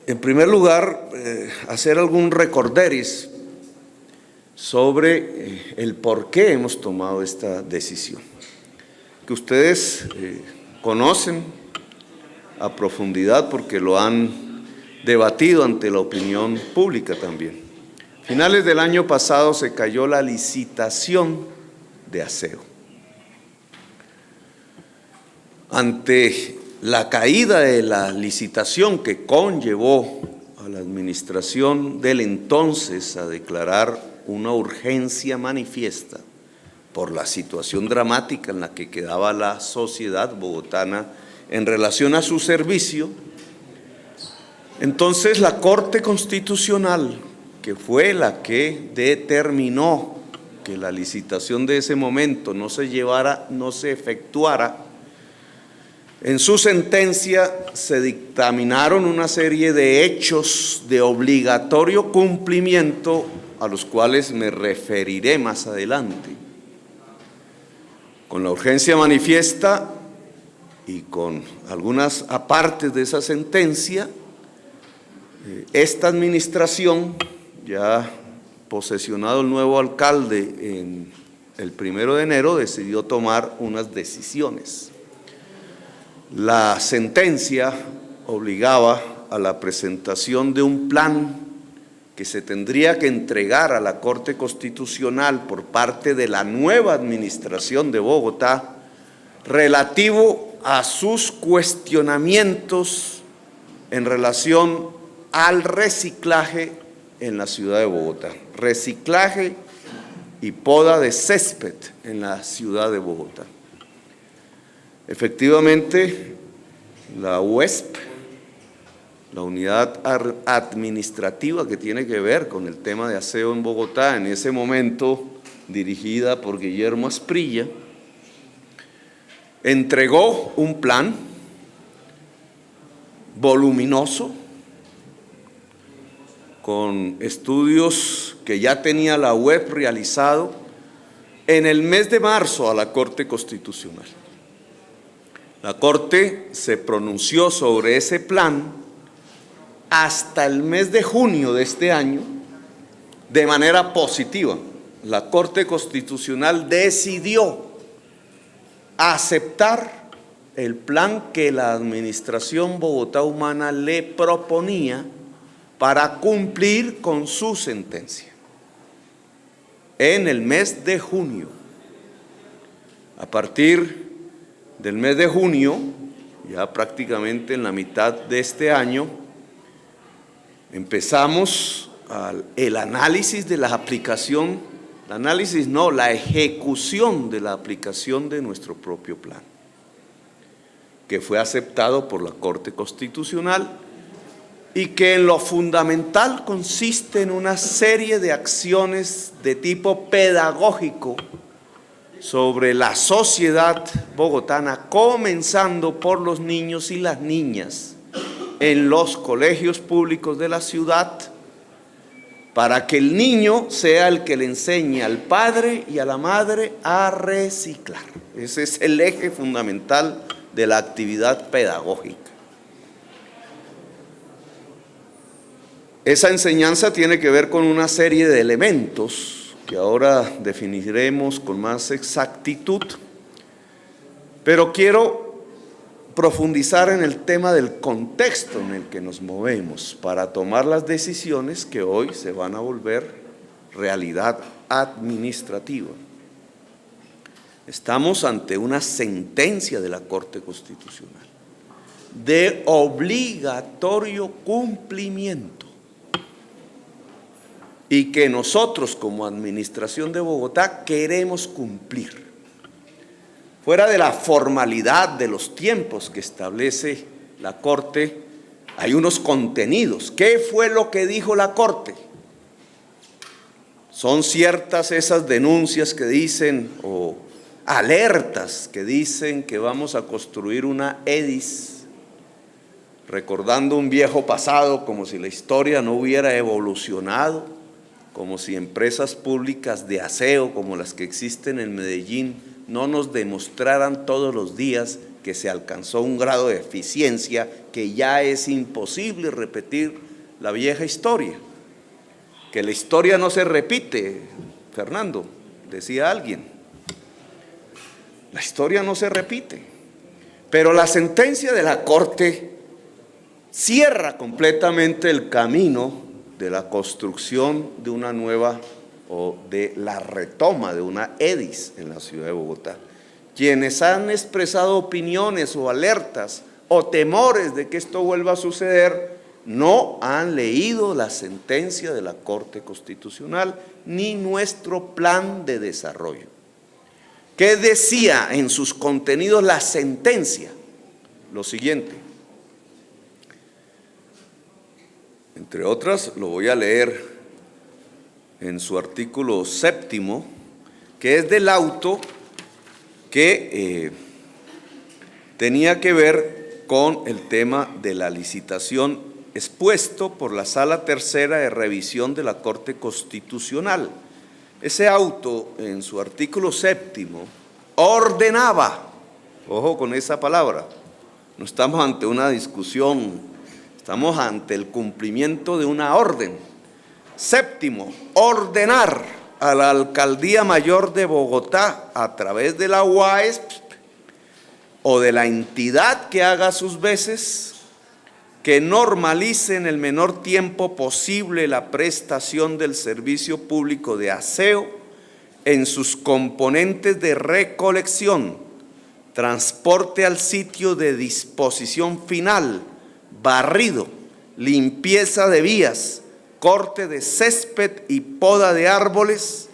En primer lugar, hacer algún recorderis sobre el por qué hemos tomado esta decisión, que ustedes conocen a profundidad porque lo han debatido ante la opinión pública también. A finales del año pasado se cayó la licitación de aseo. Ante la caída de la licitación que conllevó a la administración del entonces a declarar una urgencia manifiesta por la situación dramática en la que quedaba la sociedad bogotana en relación a su servicio, entonces la Corte Constitucional, que fue la que determinó que la licitación de ese momento no se efectuara, en su sentencia se dictaminaron una serie de hechos de obligatorio cumplimiento a los cuales me referiré más adelante. Con la urgencia manifiesta y con algunas apartes de esa sentencia, esta administración, ya posesionado el nuevo alcalde en el 1 de enero, decidió tomar unas decisiones. La sentencia obligaba a la presentación de un plan que se tendría que entregar a la Corte Constitucional por parte de la nueva administración de Bogotá relativo a sus cuestionamientos en relación al reciclaje en la ciudad de Bogotá, reciclaje y poda de césped en la ciudad de Bogotá. Efectivamente, la UESP, la unidad administrativa que tiene que ver con el tema de aseo en Bogotá, en ese momento dirigida por Guillermo Asprilla, entregó un plan voluminoso con estudios que ya tenía la UESP realizado en el mes de marzo a la Corte Constitucional. La Corte se pronunció sobre ese plan hasta el mes de junio de este año de manera positiva. La Corte Constitucional decidió aceptar el plan que la Administración Bogotá Humana le proponía para cumplir con su sentencia en el mes de junio. A partir del mes de junio, ya prácticamente en la mitad de este año, empezamos el análisis de la aplicación, la ejecución de la aplicación de nuestro propio plan, que fue aceptado por la Corte Constitucional y que en lo fundamental consiste en una serie de acciones de tipo pedagógico sobre la sociedad bogotana, comenzando por los niños y las niñas en los colegios públicos de la ciudad, para que el niño sea el que le enseñe al padre y a la madre a reciclar. Ese es el eje fundamental de la actividad pedagógica. Esa enseñanza tiene que ver con una serie de elementos que ahora definiremos con más exactitud, pero quiero profundizar en el tema del contexto en el que nos movemos para tomar las decisiones que hoy se van a volver realidad administrativa. Estamos ante una sentencia de la Corte Constitucional de obligatorio cumplimiento y que nosotros como Administración de Bogotá queremos cumplir. Fuera de la formalidad de los tiempos que establece la Corte, hay unos contenidos. ¿Qué fue lo que dijo la Corte? Son ciertas esas denuncias que dicen, o alertas que dicen que vamos a construir una EDIS, recordando un viejo pasado, como si la historia no hubiera evolucionado, como si empresas públicas de aseo como las que existen en Medellín no nos demostraran todos los días que se alcanzó un grado de eficiencia que ya es imposible repetir la vieja historia. Que la historia no se repite, Fernando, decía alguien. La historia no se repite. Pero la sentencia de la Corte cierra completamente el camino de la construcción de una nueva o de la retoma de una EDIS en la ciudad de Bogotá. Quienes han expresado opiniones o alertas o temores de que esto vuelva a suceder, no han leído la sentencia de la Corte Constitucional ni nuestro plan de desarrollo. ¿Qué decía en sus contenidos la sentencia? Lo siguiente. Entre otras, lo voy a leer en su artículo 7º, que es del auto que tenía que ver con el tema de la licitación expuesto por la Sala Tercera de Revisión de la Corte Constitucional. Ese auto, en su artículo 7º, ordenaba, ojo con esa palabra, no estamos ante una discusión, estamos ante el cumplimiento de una orden. 7º, ordenar a la Alcaldía Mayor de Bogotá, a través de la UAES o de la entidad que haga sus veces, que normalice en el menor tiempo posible la prestación del servicio público de aseo en sus componentes de recolección, transporte al sitio de disposición final, barrido, limpieza de vías, corte de césped y poda de árboles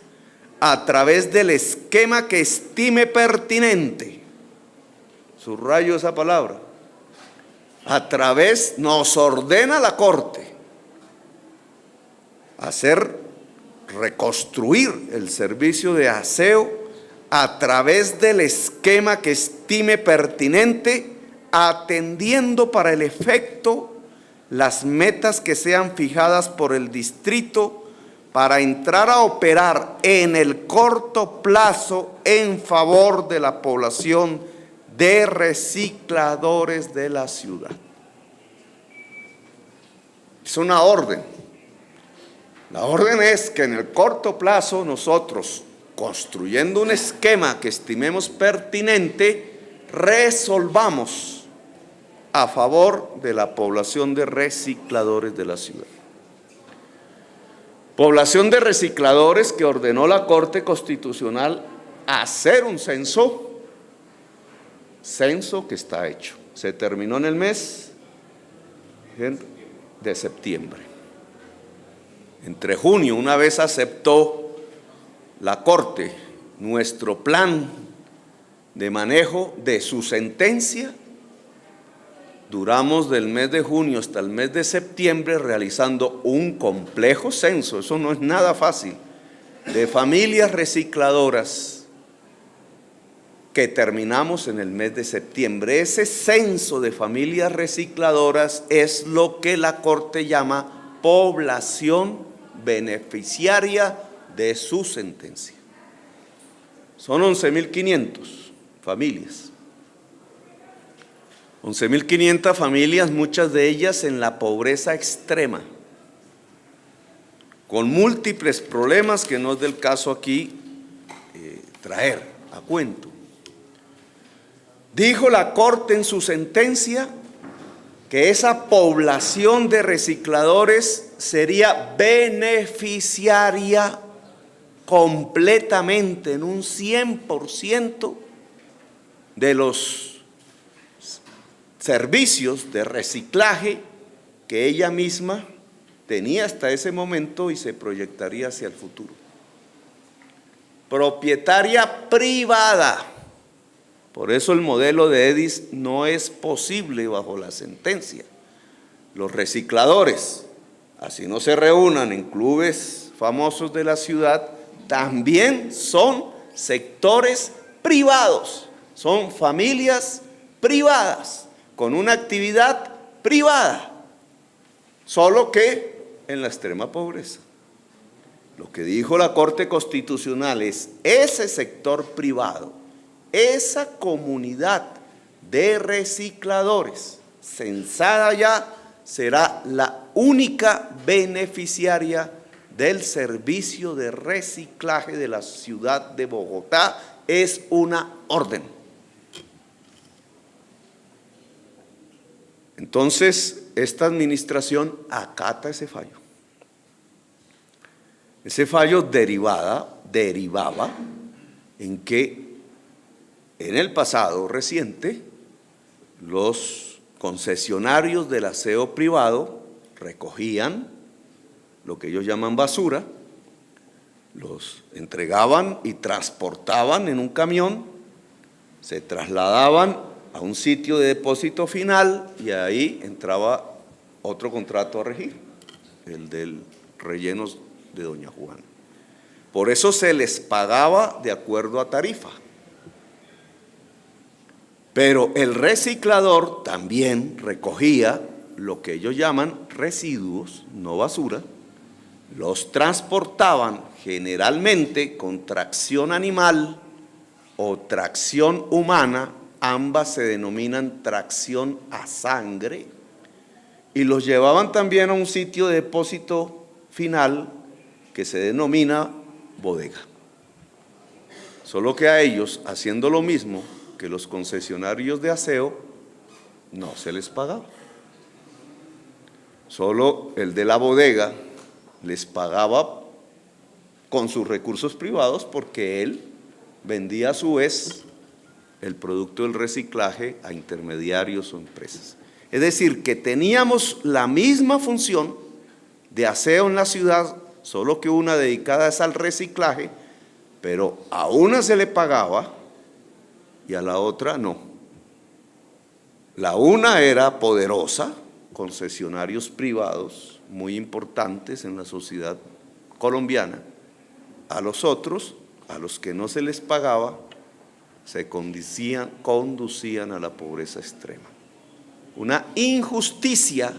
a través del esquema que estime pertinente. Subrayo esa palabra. A través, nos ordena la Corte reconstruir el servicio de aseo a través del esquema que estime pertinente, atendiendo para el efecto las metas que sean fijadas por el distrito para entrar a operar en el corto plazo en favor de la población de recicladores de la ciudad. Es una orden. La orden es que en el corto plazo nosotros, construyendo un esquema que estimemos pertinente, resolvamos a favor de la población de recicladores de la ciudad. Población de recicladores que ordenó la Corte Constitucional hacer un censo que está hecho. Se terminó en el mes de septiembre. Entre junio, una vez aceptó la Corte nuestro plan de manejo de su sentencia, duramos del mes de junio hasta el mes de septiembre realizando un complejo censo, eso no es nada fácil, de familias recicladoras que terminamos en el mes de septiembre. Ese censo de familias recicladoras es lo que la Corte llama población beneficiaria de su sentencia. Son 11.500 familias. 11.500 familias, muchas de ellas en la pobreza extrema, con múltiples problemas que no es del caso aquí traer a cuento. Dijo la Corte en su sentencia que esa población de recicladores sería beneficiaria completamente, en un 100% de los servicios de reciclaje que ella misma tenía hasta ese momento y se proyectaría hacia el futuro. Propietaria privada. Por eso el modelo de EDIS no es posible bajo la sentencia. Los recicladores, así no se reúnan en clubes famosos de la ciudad, también son sectores privados, son familias privadas, con una actividad privada, solo que en la extrema pobreza. Lo que dijo la Corte Constitucional es ese sector privado, esa comunidad de recicladores, censada ya, será la única beneficiaria del servicio de reciclaje de la ciudad de Bogotá. Es una orden. Entonces, esta administración acata ese fallo. Ese fallo derivaba en que en el pasado reciente los concesionarios del aseo privado recogían lo que ellos llaman basura, los entregaban y transportaban en un camión, se trasladaban a un sitio de depósito final y ahí entraba otro contrato a regir, el del rellenos de Doña Juana. Por eso se les pagaba de acuerdo a tarifa. Pero el reciclador también recogía lo que ellos llaman residuos, no basura, los transportaban generalmente con tracción animal o tracción humana, ambas se denominan tracción a sangre, y los llevaban también a un sitio de depósito final que se denomina bodega. Solo que a ellos, haciendo lo mismo que los concesionarios de aseo, no se les pagaba. Solo el de la bodega les pagaba con sus recursos privados porque él vendía a su vez el producto del reciclaje a intermediarios o empresas. Es decir, que teníamos la misma función de aseo en la ciudad, solo que una dedicada es al reciclaje, pero a una se le pagaba y a la otra no. La una era poderosa, concesionarios privados muy importantes en la sociedad colombiana. A los otros, a los que no se les pagaba, se conducían a la pobreza extrema. Una injusticia,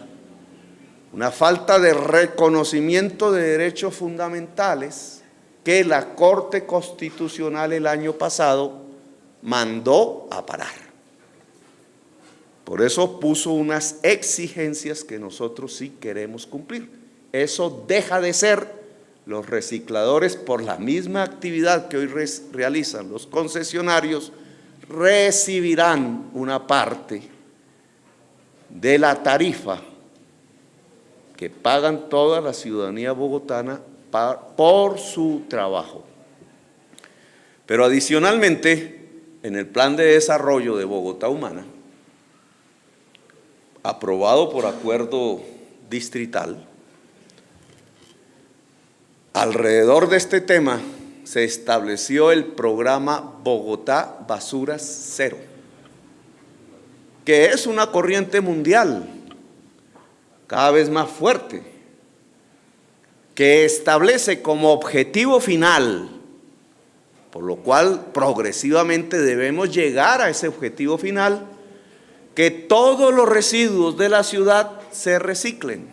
una falta de reconocimiento de derechos fundamentales que la Corte Constitucional el año pasado mandó a parar. Por eso puso unas exigencias que nosotros sí queremos cumplir. Eso deja de ser los recicladores por la misma actividad que hoy realizan los concesionarios, recibirán una parte de la tarifa que pagan toda la ciudadanía bogotana por su trabajo. Pero adicionalmente, en el Plan de Desarrollo de Bogotá Humana, aprobado por acuerdo distrital, alrededor de este tema se estableció el programa Bogotá Basuras Cero, que es una corriente mundial cada vez más fuerte, que establece como objetivo final, por lo cual progresivamente debemos llegar a ese objetivo final, que todos los residuos de la ciudad se reciclen,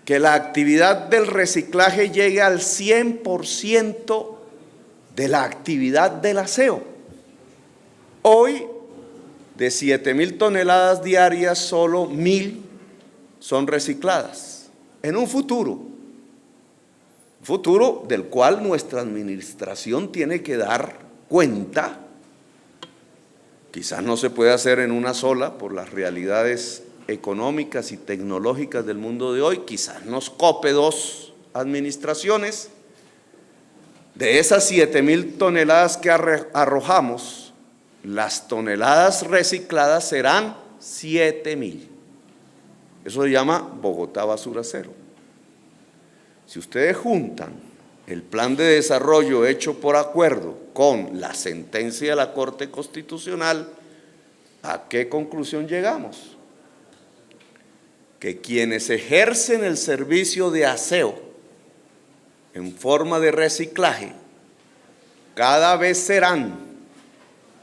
que la actividad del reciclaje llegue al 100% de la actividad del aseo. Hoy, de 7.000 toneladas diarias, solo 1.000 son recicladas. En un futuro del cual nuestra administración tiene que dar cuenta. Quizás no se puede hacer en una sola por las realidades económicas y tecnológicas del mundo de hoy, quizás nos cope 2 administraciones. De esas 7.000 toneladas que arrojamos, las toneladas recicladas serán 7.000. Eso se llama Bogotá Basura Cero. Si ustedes juntan el plan de desarrollo hecho por acuerdo con la sentencia de la Corte Constitucional, ¿a qué conclusión llegamos? Que quienes ejercen el servicio de aseo en forma de reciclaje cada vez serán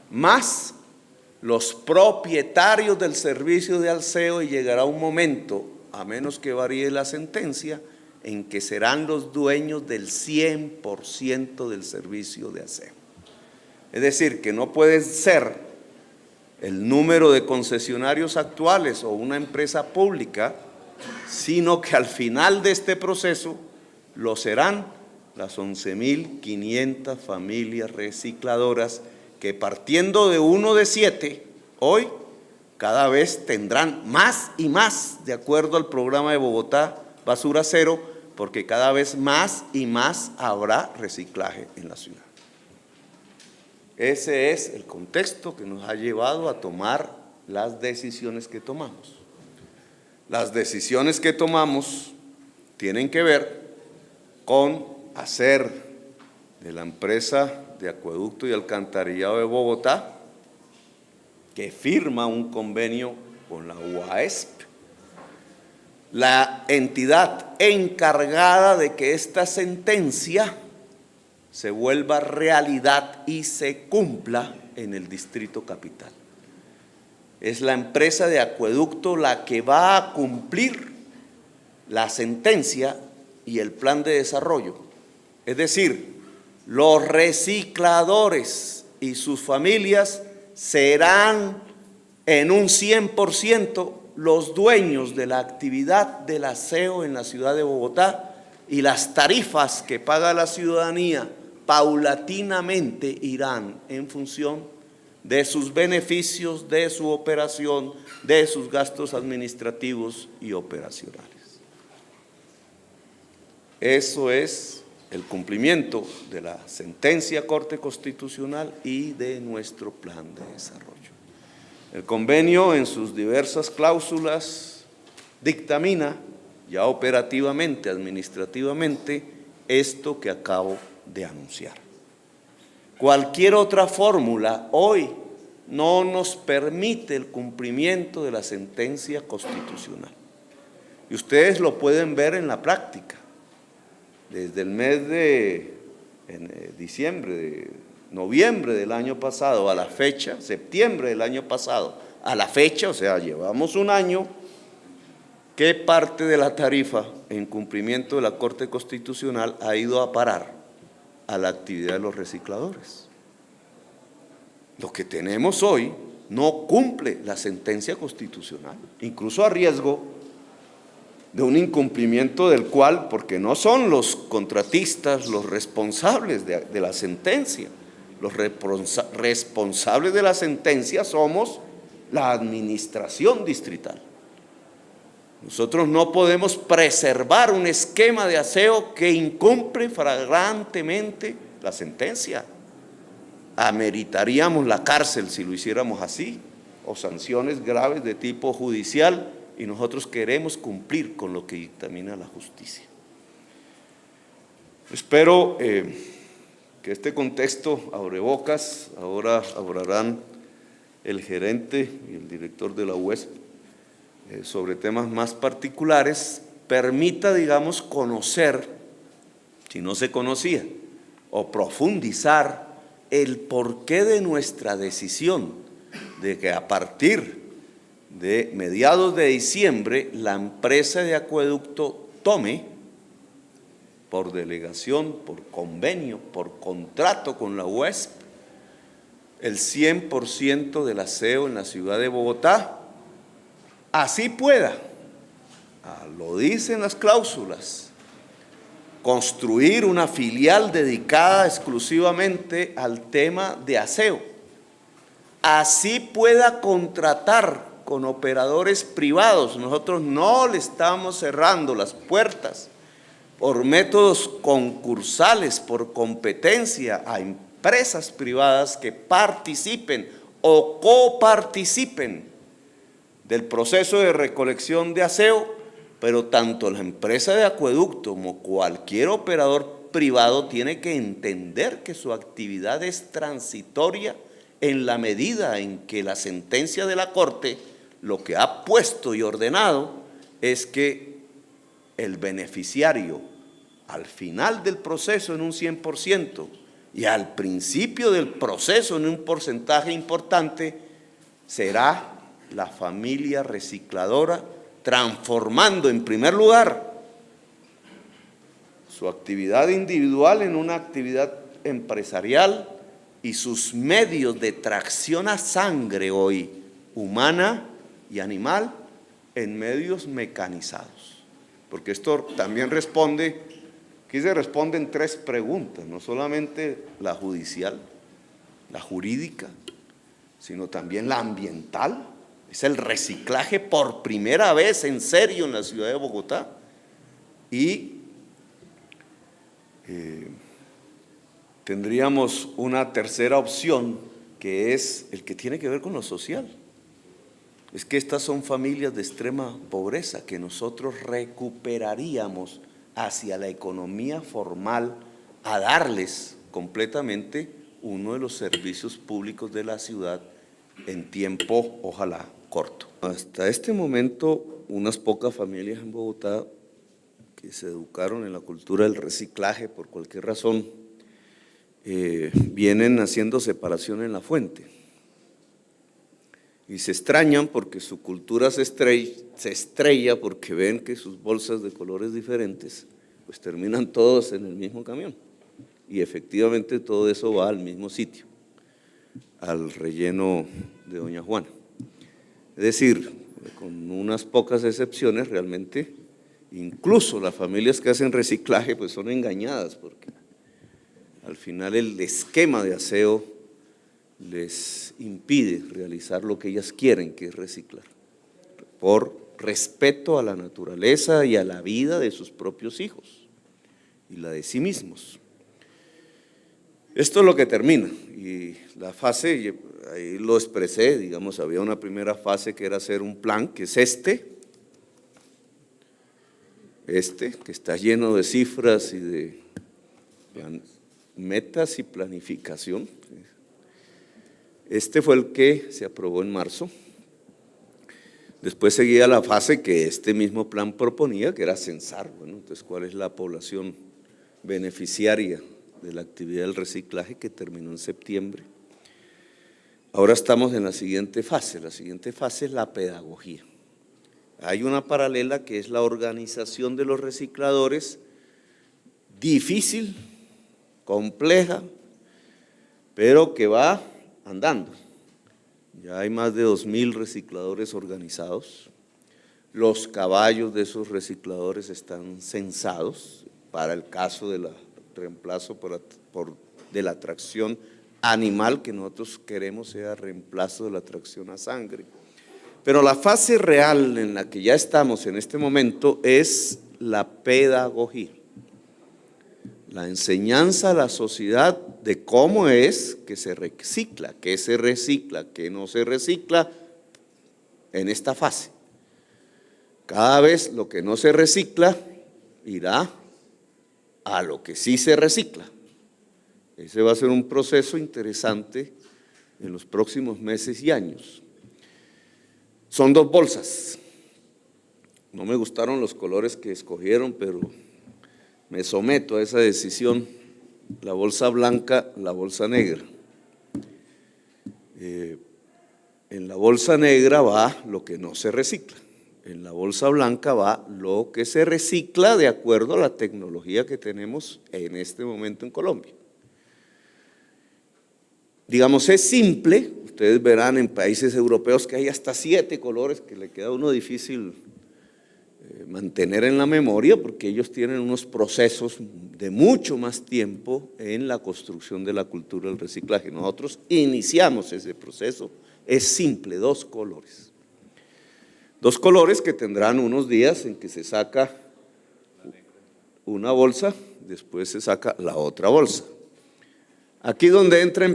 más los propietarios del servicio de aseo, y llegará un momento, a menos que varíe la sentencia, en que serán los dueños del 100% del servicio de aseo. Es decir, que no puede ser el número de concesionarios actuales o una empresa pública, sino que al final de este proceso lo serán las 11.500 familias recicladoras que, partiendo de 1 de 7, hoy cada vez tendrán más y más, de acuerdo al programa de Bogotá Basura Cero, porque cada vez más y más habrá reciclaje en la ciudad. Ese es el contexto que nos ha llevado a tomar las decisiones que tomamos. Las decisiones que tomamos tienen que ver con hacer de la empresa de acueducto y alcantarillado de Bogotá, que firma un convenio con la UASP, la entidad encargada de que esta sentencia se vuelva realidad y se cumpla en el Distrito Capital. Es la empresa de acueducto la que va a cumplir la sentencia y el plan de desarrollo. Es decir, los recicladores y sus familias serán en un 100% los dueños de la actividad del aseo en la ciudad de Bogotá, y las tarifas que paga la ciudadanía paulatinamente irán en función de sus beneficios, de su operación, de sus gastos administrativos y operacionales. Eso es el cumplimiento de la sentencia Corte Constitucional y de nuestro plan de desarrollo. El convenio, en sus diversas cláusulas, dictamina ya operativamente, administrativamente, esto que acabo de anunciar. Cualquier otra fórmula hoy no nos permite el cumplimiento de la sentencia constitucional. Y ustedes lo pueden ver en la práctica. Desde el mes de noviembre del año pasado a la fecha, septiembre del año pasado a la fecha, o sea, llevamos un año, ¿qué parte de la tarifa en cumplimiento de la Corte Constitucional ha ido a parar a la actividad de los recicladores? Lo que tenemos hoy no cumple la sentencia constitucional, incluso a riesgo de un incumplimiento del cual, porque no son los contratistas los responsables de la sentencia, los responsables de la sentencia somos la administración distrital. Nosotros no podemos preservar un esquema de aseo que incumple flagrantemente la sentencia. Ameritaríamos la cárcel si lo hiciéramos así, o sanciones graves de tipo judicial, y nosotros queremos cumplir con lo que dictamina la justicia. Espero que este contexto abrebocas, ahora hablarán el gerente y el director de la UESP sobre temas más particulares, permita, digamos, conocer, si no se conocía, o profundizar el porqué de nuestra decisión de que a partir de mediados de diciembre la empresa de acueducto tome por delegación, por convenio, por contrato con la UESP, el 100% del aseo en la ciudad de Bogotá, así pueda, lo dicen las cláusulas, construir una filial dedicada exclusivamente al tema de aseo, así pueda contratar con operadores privados. Nosotros no le estamos cerrando las puertas por métodos concursales, por competencia a empresas privadas que participen o coparticipen del proceso de recolección de aseo, pero tanto la empresa de acueducto como cualquier operador privado tiene que entender que su actividad es transitoria en la medida en que la sentencia de la Corte lo que ha puesto y ordenado es que el beneficiario al final del proceso en un 100% y al principio del proceso en un porcentaje importante será la familia recicladora, transformando en primer lugar su actividad individual en una actividad empresarial y sus medios de tracción a sangre hoy, humana y animal, en medios mecanizados. Porque esto también responde, aquí se responden 3 preguntas, no solamente la judicial, la jurídica, sino también la ambiental. Es el reciclaje por primera vez en serio en la ciudad de Bogotá. Y tendríamos una tercera opción, que es el que tiene que ver con lo social. Es que estas son familias de extrema pobreza que nosotros recuperaríamos hacia la economía formal a darles completamente uno de los servicios públicos de la ciudad en tiempo, ojalá, corto. Hasta este momento, unas pocas familias en Bogotá que se educaron en la cultura del reciclaje por cualquier razón, vienen haciendo separación en la fuente. Y se extrañan porque su cultura se estrella porque ven que sus bolsas de colores diferentes pues terminan todos en el mismo camión. Y efectivamente todo eso va al mismo sitio, al relleno de Doña Juana. Es decir, con unas pocas excepciones realmente, incluso las familias que hacen reciclaje pues son engañadas porque al final el esquema de aseo les impide realizar lo que ellas quieren, que es reciclar, por respeto a la naturaleza y a la vida de sus propios hijos y la de sí mismos. Esto es lo que termina, y la fase, ahí lo expresé, digamos, había una primera fase que era hacer un plan, que es este, que está lleno de cifras y de metas y planificación. Este fue el que se aprobó en marzo. Después seguía la fase que este mismo plan proponía, que era censar, bueno, entonces cuál es la población beneficiaria de la actividad del reciclaje, que terminó en septiembre. Ahora estamos en la siguiente fase es la pedagogía. Hay una paralela que es la organización de los recicladores, difícil, compleja, pero que va andando. Ya hay más de 2.000 recicladores organizados. Los caballos de esos recicladores están censados para el caso del reemplazo de la tracción animal, que nosotros queremos sea reemplazo de la tracción a sangre. Pero la fase real en la que ya estamos en este momento es la pedagogía, la enseñanza a la sociedad de cómo es que se recicla, qué no se recicla en esta fase. Cada vez lo que no se recicla irá a lo que sí se recicla. Ese va a ser un proceso interesante en los próximos meses y años. Son 2 bolsas. No me gustaron los colores que escogieron, pero me someto a esa decisión. La bolsa blanca, la bolsa negra. En la bolsa negra va lo que no se recicla. En la bolsa blanca va lo que se recicla de acuerdo a la tecnología que tenemos en este momento en Colombia. Digamos, es simple, ustedes verán en países europeos que hay hasta 7 colores que le queda a uno difícil mantener en la memoria porque ellos tienen unos procesos de mucho más tiempo en la construcción de la cultura del reciclaje. Nosotros iniciamos ese proceso, es simple, 2 colores. 2 colores que tendrán unos días en que se saca una bolsa, después se saca la otra bolsa. Aquí donde entra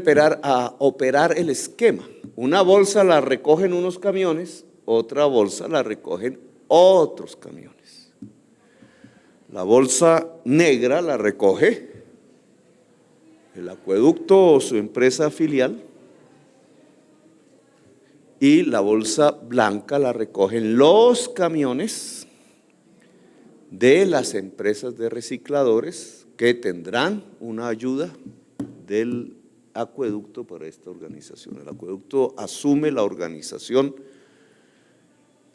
a operar el esquema. Una bolsa la recogen unos camiones, otra bolsa la recogen otros camiones. La bolsa negra la recoge el acueducto o su empresa filial, y la bolsa blanca la recogen los camiones de las empresas de recicladores que tendrán una ayuda del acueducto para esta organización. El acueducto asume la organización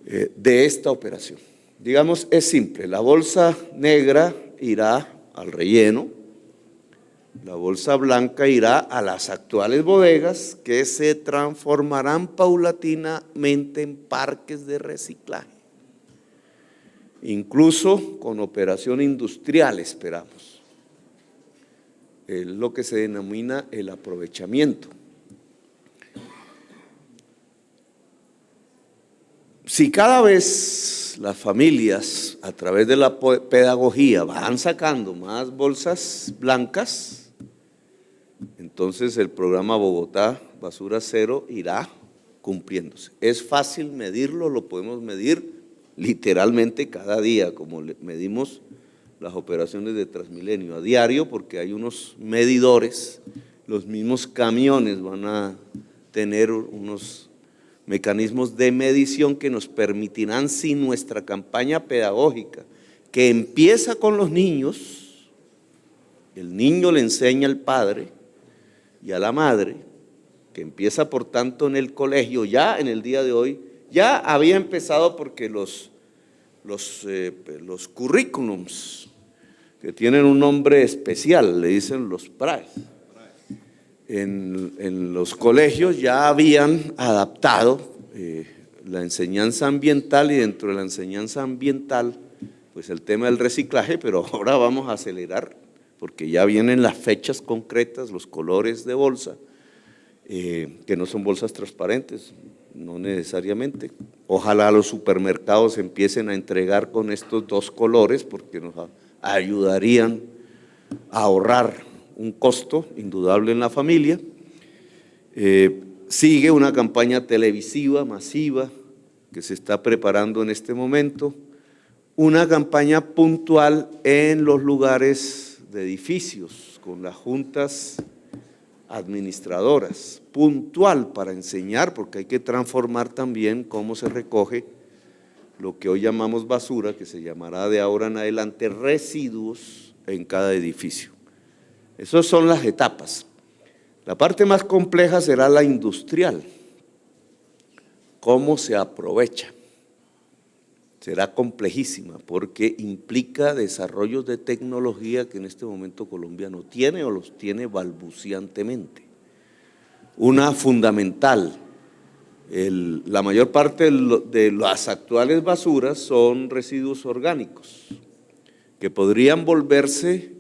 de esta operación. Digamos, es simple, la bolsa negra irá al relleno, La bolsa blanca irá a las actuales bodegas que se transformarán paulatinamente en parques de reciclaje, incluso con operación industrial esperamos. Es lo que se denomina el aprovechamiento. Si cada vez las familias a través de la pedagogía van sacando más bolsas blancas, entonces el programa Bogotá Basura Cero irá cumpliéndose. Es fácil medirlo, lo podemos medir literalmente cada día, como medimos las operaciones de Transmilenio a diario, porque hay unos medidores, los mismos camiones van a tener unos mecanismos de medición que nos permitirán, sin nuestra campaña pedagógica, que empieza con los niños, el niño le enseña al padre y a la madre, que empieza por tanto en el colegio, ya en el día de hoy, ya había empezado porque los currículums, que tienen un nombre especial, le dicen los PRAE, en los colegios ya habían adaptado la enseñanza ambiental, y dentro de la enseñanza ambiental, pues el tema del reciclaje, pero ahora vamos a acelerar, porque ya vienen las fechas concretas, los colores de bolsa, que no son bolsas transparentes, no necesariamente. Ojalá los supermercados empiecen a entregar con estos dos colores, porque nos ayudarían a ahorrar un costo indudable en la familia. Sigue una campaña televisiva masiva que se está preparando en este momento, una campaña puntual en los lugares de edificios, con las juntas administradoras, puntual para enseñar, porque hay que transformar también cómo se recoge lo que hoy llamamos basura, que se llamará de ahora en adelante residuos en cada edificio. Esas son las etapas. La parte más compleja será la industrial, cómo se aprovecha. Será complejísima porque implica desarrollos de tecnología que en este momento Colombia no tiene o los tiene balbuciantemente. Una fundamental, la mayor parte de las actuales basuras son residuos orgánicos que podrían volverse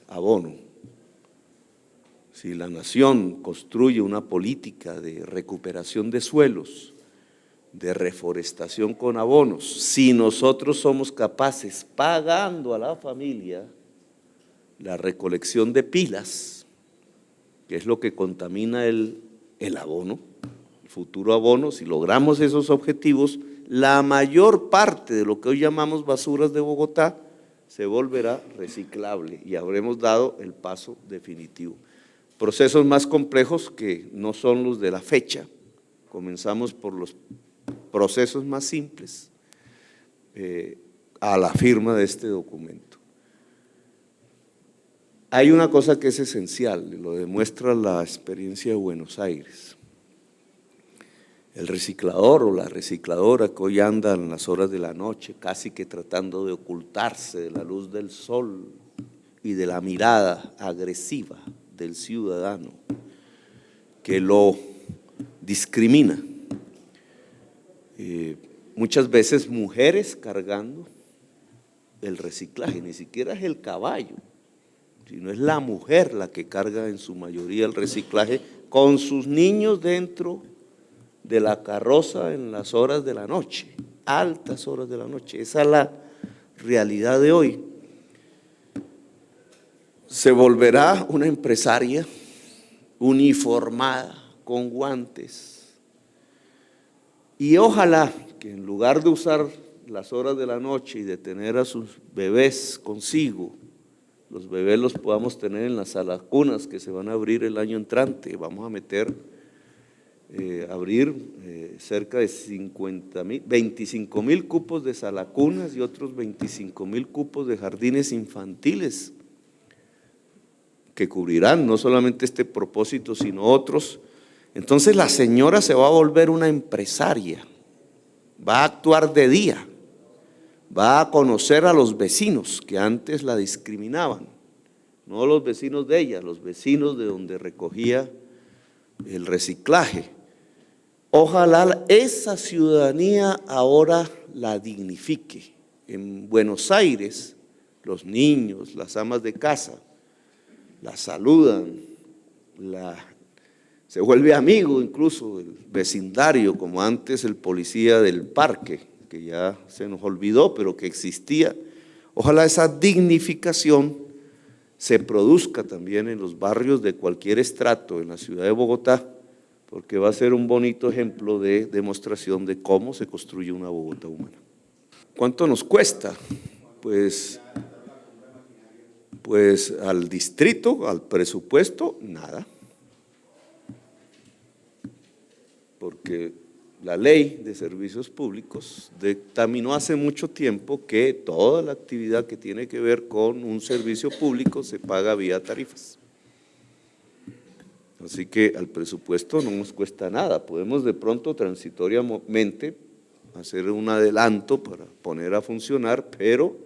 abono. Si la nación construye una política de recuperación de suelos, de reforestación con abonos, si nosotros somos capaces, pagando a la familia la recolección de pilas, que es lo que contamina el abono, el futuro abono, si logramos esos objetivos, la mayor parte de lo que hoy llamamos basuras de Bogotá se volverá reciclable y habremos dado el paso definitivo. Procesos más complejos que no son los de la fecha, comenzamos por los procesos más simples a la firma de este documento. Hay una cosa que es esencial, lo demuestra la experiencia de Buenos Aires. El reciclador o la recicladora que hoy anda en las horas de la noche, casi que tratando de ocultarse de la luz del sol y de la mirada agresiva del ciudadano que lo discrimina. Muchas veces mujeres cargando el reciclaje, ni siquiera es el caballo, sino es la mujer la que carga en su mayoría el reciclaje con sus niños dentro de la carroza en las horas de la noche, altas horas de la noche. Esa es la realidad de hoy. Se volverá una empresaria uniformada, con guantes, y ojalá que en lugar de usar las horas de la noche y de tener a sus bebés consigo, los bebés los podamos tener en las salacunas que se van a abrir el año entrante. Vamos a abrir cerca de 25.000 cupos de salacunas y otros 25.000 cupos de jardines infantiles que cubrirán no solamente este propósito, sino otros. Entonces la señora se va a volver una empresaria, va a actuar de día, va a conocer a los vecinos que antes la discriminaban, no los vecinos de ella, los vecinos de donde recogía el reciclaje. Ojalá esa ciudadanía ahora la dignifique. En Buenos Aires, los niños, las amas de casa, la saludan, se vuelve amigo incluso del vecindario, como antes el policía del parque, que ya se nos olvidó, pero que existía. Ojalá esa dignificación se produzca también en los barrios de cualquier estrato en la ciudad de Bogotá, porque va a ser un bonito ejemplo de demostración de cómo se construye una Bogotá humana. ¿Cuánto nos cuesta? Pues al distrito, al presupuesto, nada. Porque la ley de servicios públicos dictaminó hace mucho tiempo que toda la actividad que tiene que ver con un servicio público se paga vía tarifas. Así que al presupuesto no nos cuesta nada, podemos de pronto transitoriamente hacer un adelanto para poner a funcionar, pero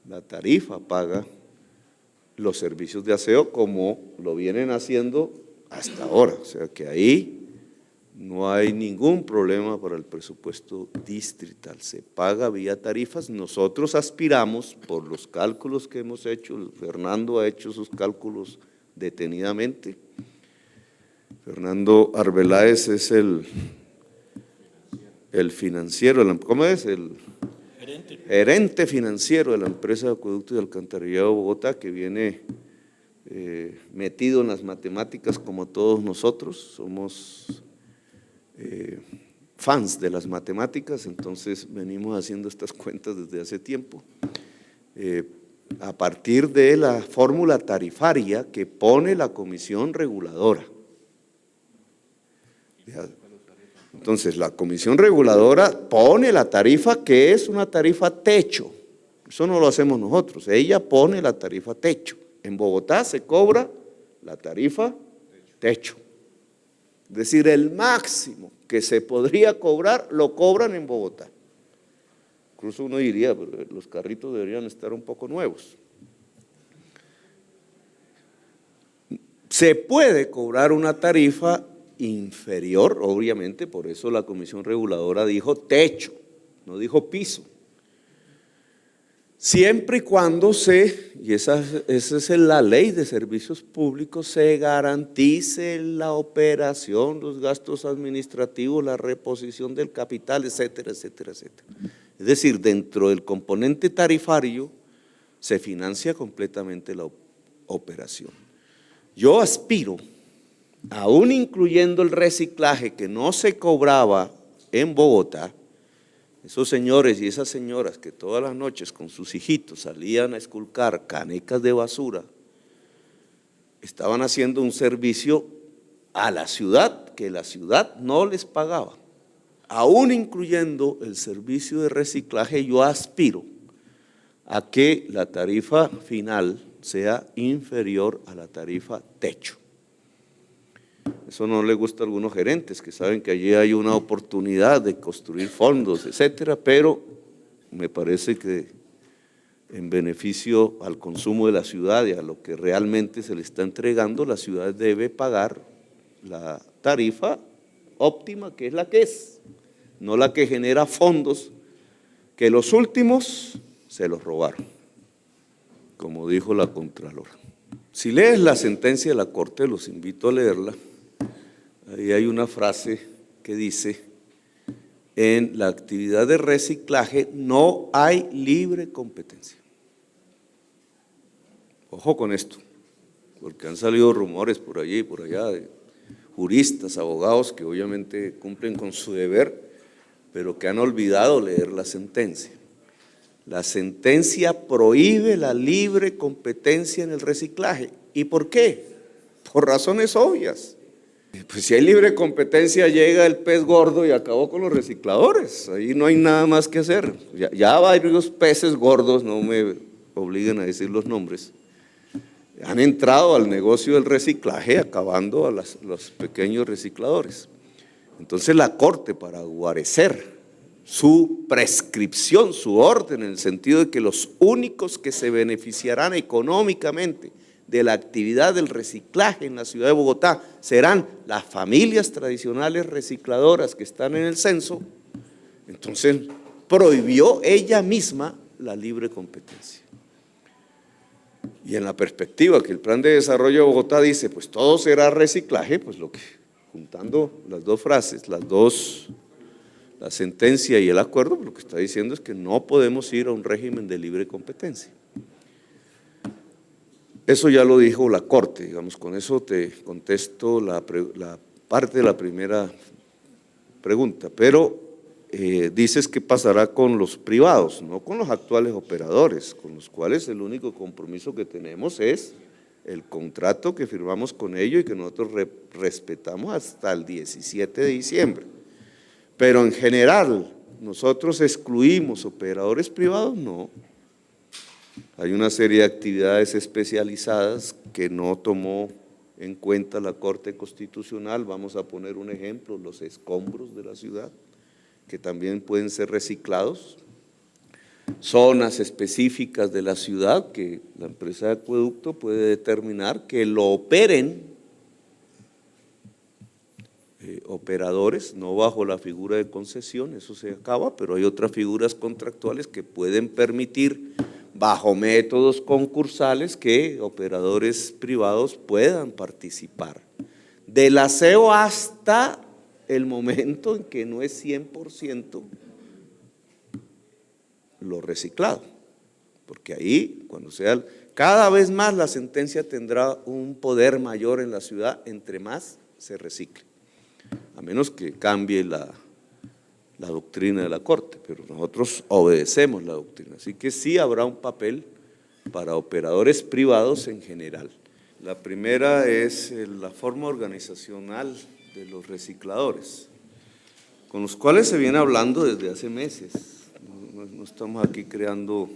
la tarifa paga los servicios de aseo como lo vienen haciendo hasta ahora, o sea que ahí no hay ningún problema para el presupuesto distrital, se paga vía tarifas. Nosotros aspiramos, por los cálculos que hemos hecho, Fernando ha hecho sus cálculos detenidamente. Fernando Arbeláez es el financiero, ¿cómo es? El gerente financiero de la empresa de acueducto y alcantarillado de Bogotá, que viene metido en las matemáticas como todos nosotros, somos fans de las matemáticas, entonces venimos haciendo estas cuentas desde hace tiempo, a partir de la fórmula tarifaria que pone la comisión reguladora. Entonces la comisión reguladora pone la tarifa que es una tarifa techo, eso no lo hacemos nosotros, ella pone la tarifa techo. En Bogotá se cobra la tarifa techo. Es decir, el máximo que se podría cobrar, lo cobran en Bogotá. Incluso uno diría, pero los carritos deberían estar un poco nuevos. Se puede cobrar una tarifa inferior, obviamente, por eso la comisión reguladora dijo techo, no dijo piso. Siempre y cuando y esa es la ley de servicios públicos, se garantice la operación, los gastos administrativos, la reposición del capital, etcétera, etcétera, etcétera. Es decir, dentro del componente tarifario se financia completamente la operación. Yo aspiro, aún incluyendo el reciclaje que no se cobraba en Bogotá, esos señores y esas señoras que todas las noches con sus hijitos salían a esculcar canecas de basura, estaban haciendo un servicio a la ciudad que la ciudad no les pagaba. Aún incluyendo el servicio de reciclaje, yo aspiro a que la tarifa final sea inferior a la tarifa techo. Eso no le gusta a algunos gerentes que saben que allí hay una oportunidad de construir fondos, etcétera, pero me parece que en beneficio al consumo de la ciudad y a lo que realmente se le está entregando, la ciudad debe pagar la tarifa óptima, que es, no la que genera fondos que los últimos se los robaron, como dijo la Contralora. Si lees la sentencia de la Corte, los invito a leerla. Ahí hay una frase que dice: en la actividad de reciclaje no hay libre competencia. Ojo con esto, porque han salido rumores por allí y por allá de juristas, abogados que obviamente cumplen con su deber, pero que han olvidado leer la sentencia. La sentencia prohíbe la libre competencia en el reciclaje. ¿Y por qué? Por razones obvias. Pues si hay libre competencia, llega el pez gordo y acabó con los recicladores. Ahí no hay nada más que hacer. Ya varios peces gordos, no me obliguen a decir los nombres, han entrado al negocio del reciclaje, acabando a los pequeños recicladores. Entonces la Corte, para guarecer su prescripción, su orden, en el sentido de que los únicos que se beneficiarán económicamente de la actividad del reciclaje en la ciudad de Bogotá serán las familias tradicionales recicladoras que están en el censo, entonces prohibió ella misma la libre competencia. Y en la perspectiva que el Plan de Desarrollo de Bogotá dice, pues todo será reciclaje, pues lo que, juntando las dos frases, la sentencia y el acuerdo, lo que está diciendo es que no podemos ir a un régimen de libre competencia. Eso ya lo dijo la Corte, digamos, con eso te contesto la parte de la primera pregunta, pero dices que pasará con los privados, no con los actuales operadores, con los cuales el único compromiso que tenemos es el contrato que firmamos con ellos y que nosotros respetamos hasta el 17 de diciembre. Pero en general, nosotros excluimos operadores privados, no. Hay una serie de actividades especializadas que no tomó en cuenta la Corte Constitucional. Vamos a poner un ejemplo, los escombros de la ciudad, que también pueden ser reciclados. Zonas específicas de la ciudad que la empresa de acueducto puede determinar que lo operen operadores, no bajo la figura de concesión, eso se acaba, pero hay otras figuras contractuales que pueden permitir bajo métodos concursales que operadores privados puedan participar. Del aseo hasta el momento en que no es 100% lo reciclado, porque ahí, cuando sea, cada vez más la sentencia tendrá un poder mayor en la ciudad, entre más se recicle, a menos que cambie la doctrina de la Corte, pero nosotros obedecemos la doctrina, así que sí habrá un papel para operadores privados en general. La primera es la forma organizacional de los recicladores, con los cuales se viene hablando desde hace meses, no estamos aquí creando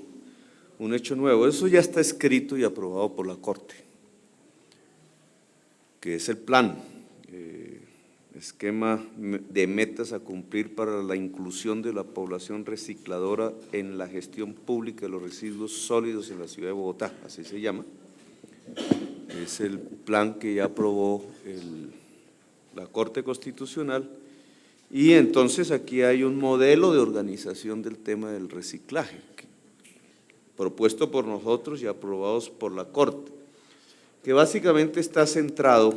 un hecho nuevo, eso ya está escrito y aprobado por la Corte, que es el plan, esquema de metas a cumplir para la inclusión de la población recicladora en la gestión pública de los residuos sólidos en la ciudad de Bogotá, así se llama. Es el plan que ya aprobó la Corte Constitucional y entonces aquí hay un modelo de organización del tema del reciclaje, propuesto por nosotros y aprobados por la Corte, que básicamente está centrado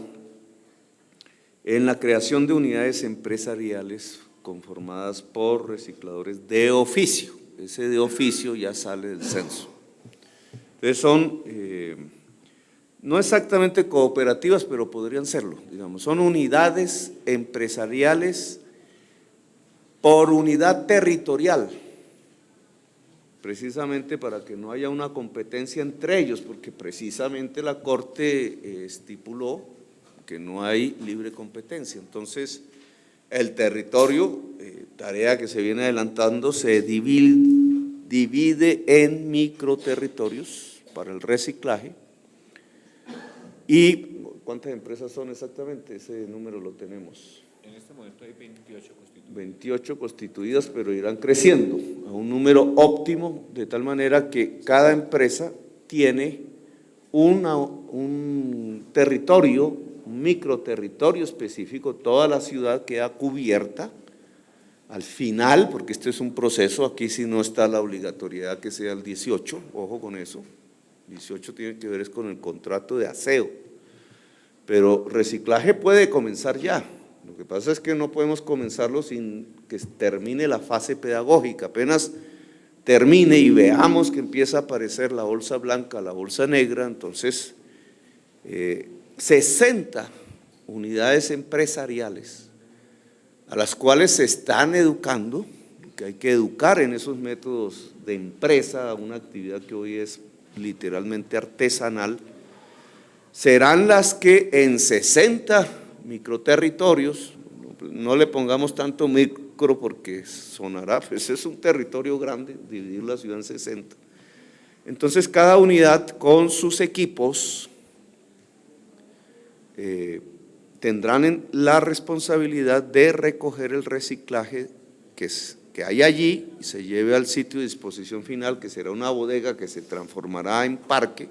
en la creación de unidades empresariales conformadas por recicladores de oficio. Ese de oficio ya sale del censo. Entonces son, no exactamente cooperativas, pero podrían serlo, digamos, son unidades empresariales por unidad territorial, precisamente para que no haya una competencia entre ellos, porque precisamente la Corte estipuló que no hay libre competencia. Entonces, el territorio, tarea que se viene adelantando, se divide en microterritorios para el reciclaje. ¿Y cuántas empresas son exactamente? Ese número lo tenemos. En este momento hay 28 constituidas. 28 constituidas, pero irán creciendo a un número óptimo, de tal manera que cada empresa tiene un territorio, un microterritorio específico, toda la ciudad queda cubierta. Al final, porque este es un proceso, aquí sí no está la obligatoriedad que sea el 18, ojo con eso, 18 tiene que ver es con el contrato de aseo, pero reciclaje puede comenzar ya. Lo que pasa es que no podemos comenzarlo sin que termine la fase pedagógica, apenas termine y veamos que empieza a aparecer la bolsa blanca, la bolsa negra, entonces 60 unidades empresariales a las cuales se están educando, que hay que educar en esos métodos de empresa, una actividad que hoy es literalmente artesanal, serán las que en 60 microterritorios, no le pongamos tanto micro porque sonará, pues es un territorio grande, dividir la ciudad en 60. Entonces cada unidad con sus equipos tendrán la responsabilidad de recoger el reciclaje que hay allí y se lleve al sitio de disposición final, que será una bodega que se transformará en parque.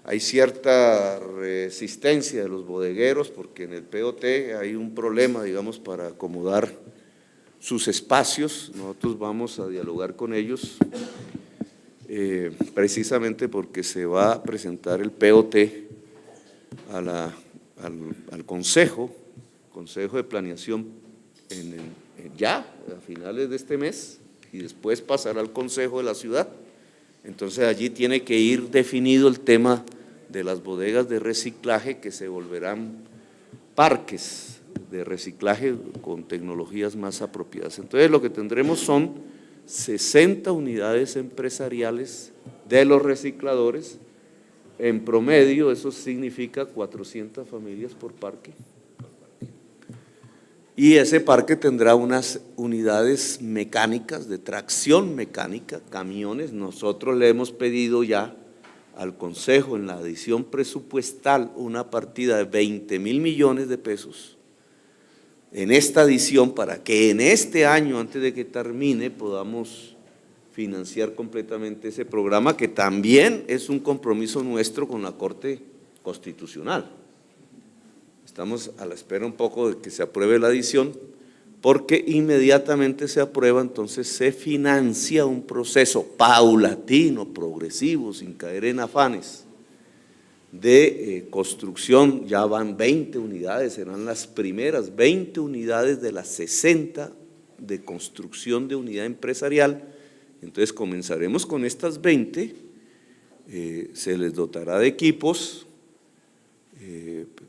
hay cierta resistencia de los bodegueros porque en el POT hay un problema, digamos, para acomodar sus espacios. Nosotros vamos a dialogar con ellos precisamente porque se va a presentar el POT al Consejo de Planeación ya a finales de este mes y después pasará al Consejo de la Ciudad. Entonces allí tiene que ir definido el tema de las bodegas de reciclaje que se volverán parques de reciclaje con tecnologías más apropiadas. Entonces lo que tendremos son 60 unidades empresariales de los recicladores. En promedio eso significa 400 familias por parque. Y ese parque tendrá unas unidades mecánicas, de tracción mecánica, camiones. Nosotros le hemos pedido ya al Consejo en la adición presupuestal una partida de 20.000 millones de pesos en esta adición para que en este año, antes de que termine, podamos financiar completamente ese programa, que también es un compromiso nuestro con la Corte Constitucional. Estamos a la espera un poco de que se apruebe la adición, porque inmediatamente se aprueba, entonces se financia un proceso paulatino, progresivo, sin caer en afanes, de construcción. Ya van 20 unidades, serán las primeras 20 unidades de las 60 de construcción de unidad empresarial. Entonces comenzaremos con estas 20, se les dotará de equipos,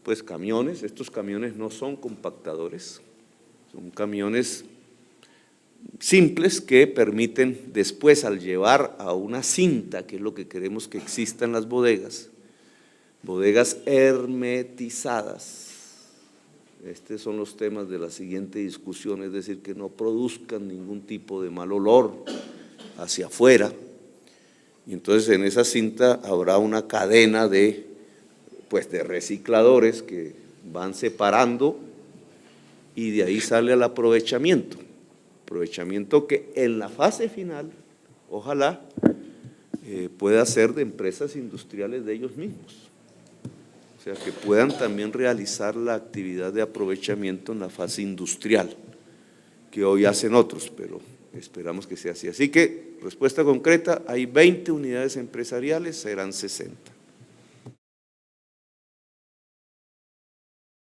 pues camiones. Estos camiones no son compactadores, son camiones simples que permiten después, al llevar a una cinta, que es lo que queremos que exista en las bodegas hermetizadas. Estos son los temas de la siguiente discusión, es decir, que no produzcan ningún tipo de mal olor hacia afuera. Y entonces en esa cinta habrá una cadena de recicladores que van separando y de ahí sale el aprovechamiento que en la fase final, ojalá, pueda ser de empresas industriales de ellos mismos. O sea, que puedan también realizar la actividad de aprovechamiento en la fase industrial, que hoy hacen otros, pero esperamos que sea así. Así que, respuesta concreta, hay 20 unidades empresariales, serán 60.